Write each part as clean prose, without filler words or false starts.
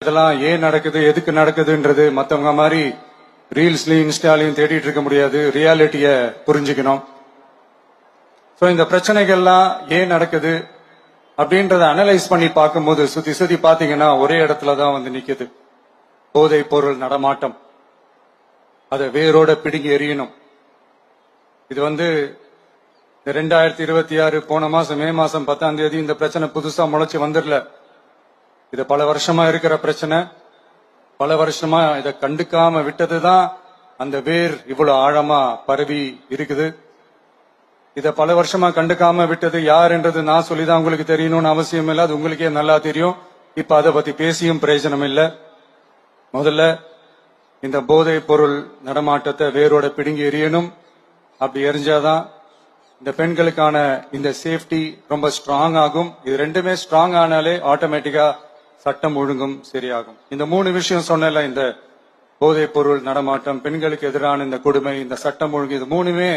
இதெல்லாம் ஏன் நடக்குது, எதுக்கு நடக்குதுன்றது மத்தவங்க மாதிரி ரீல்ஸ்லயும் இன்ஸ்டாலையும் தேடிட்டு இருக்க முடியாது. ரியாலிட்டிய புரிஞ்சுக்கணும். சோ இந்த பிரச்சனைகள்லாம் ஏன் நடக்குது அப்படின்றத அனலைஸ் பண்ணி பார்க்கும்போது சுத்தி சுத்தி பாத்தீங்கன்னா ஒரே இடத்துலதான் வந்து நிக்குது. போதை பொருள் நடமாட்டம். அதை வேரோட பிடுங்கி எறியணும். இது வந்து 2026 போன மாசம் மே மாசம் 10ஆம் தேதி இந்த பிரச்சனை புதுசா முளைச்சு வந்துடல. இது பல வருஷமா இருக்கிற பிரச்சனை. பல வருஷமா இதை கண்டுக்காம விட்டதுதான் அந்த வேர் இவ்வளவு ஆழமா பரவி இருக்குது. இத பல வருஷமா கண்டுக்காம விட்டது யார் என்றது நான் சொல்லிதான் உங்களுக்கு தெரியணும்னு அவசியம் இல்லை. அது உங்களுக்கே நல்லா தெரியும். இப்ப அதை பத்தி பேசியும் பிரயோஜனம் இல்லை. முதல்ல இந்த போதை பொருள் நடமாட்டத்தை வேரோட பிடுங்கி எறியணும். அப்படி எரிஞ்சாதான் இந்த பெண்களுக்கான இந்த சேஃப்டி ரொம்ப ஸ்ட்ராங் ஆகும். இது ரெண்டுமே ஸ்ட்ராங் ஆனாலே ஆட்டோமேட்டிக்கா சட்டம் ஒழுங்கும் சரியாகும். இந்த 3 விஷயம் சொன்னல, இந்த போதை பொருள் நடமாட்டம், பெண்களுக்கு எதிரான இந்த கொடுமை, இந்த சட்டம் ஒழுங்கு, இது 3மே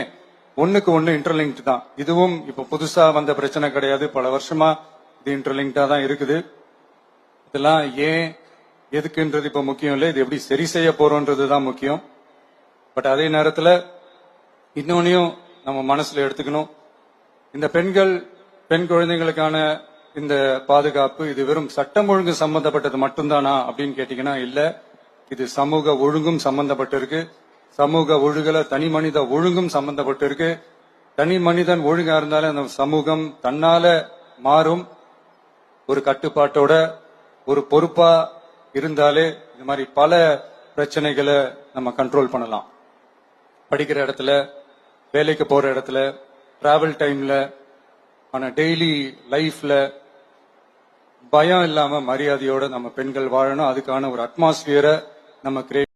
ஒண்ணுக்கு ஒண்ணு இன்டர்லிங்க்ட் தான். இதுவும் இப்ப புதுசா வந்த பிரச்சனை கிடையாது. பல வருஷமா இது இன்டர்லிங்க்டா தான் இருக்குது. இதெல்லாம் ஏன் எதுக்குன்றது இப்ப முக்கியம் இல்லை. இது எப்படி சரி செய்ய போறோம்ன்றதுதான் முக்கியம். பட் அதே நேரத்துல இன்னொன்னையும் நம்ம மனசுல எடுத்துக்கணும். இந்த பெண் குழந்தைகளுக்கான இந்த பாதுகாப்பு இது வெறும் சட்டம் ஒழுங்கு சம்பந்தப்பட்டது மட்டும்தானா அப்படின்னு கேட்டீங்கன்னா இல்ல. இது சமூக ஒழுங்கும் சம்பந்தப்பட்டிருக்கு. சமூக ஒழுகல தனி மனித ஒழுங்கும் சம்பந்தப்பட்டிருக்கு. தனி மனிதன் ஒழுங்கா இருந்தாலே அந்த சமூகம் தன்னால மாறும். ஒரு கட்டுப்பாட்டோட ஒரு பொறுப்பா இருந்தாலே இந்த மாதிரி பல பிரச்சனைகளை நம்ம கண்ட்ரோல் பண்ணலாம். படிக்கிற இடத்துல, வேலைக்கு போற இடத்துல, டிராவல் டைம்ல, ஆனா டெய்லி லைஃப்ல பயம் இல்லாம மரியாதையோட நம்ம பெண்கள் வாழணும். அதுக்கான ஒரு அட்மாஸ்பியரை நம்ம கிரியேட்